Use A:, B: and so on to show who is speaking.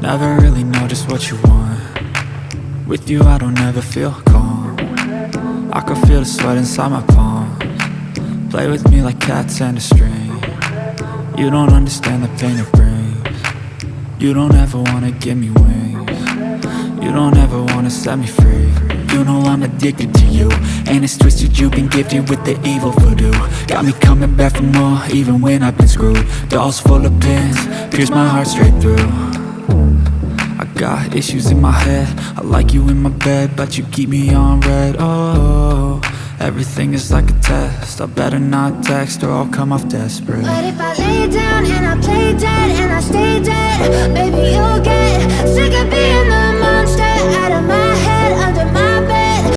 A: Never really know just what you want. With you I don't ever feel calm. I can feel the sweat inside my palms. Play with me like cats and a string. You don't understand the pain it brings. You don't ever wanna give me wings. You don't ever wanna set me free. You know I'm addicted to you, and it's twisted, you've been gifted with the evil voodoo. Got me coming back for more, even when I've been screwed. Dolls full of pins, pierce my heart straight through. I got issues in my head, I like you in my bed, but you keep me on red. Oh, everything is like a test, I better not text or I'll come off desperate.
B: But if I lay down and I play dead and I stay dead, baby you'll get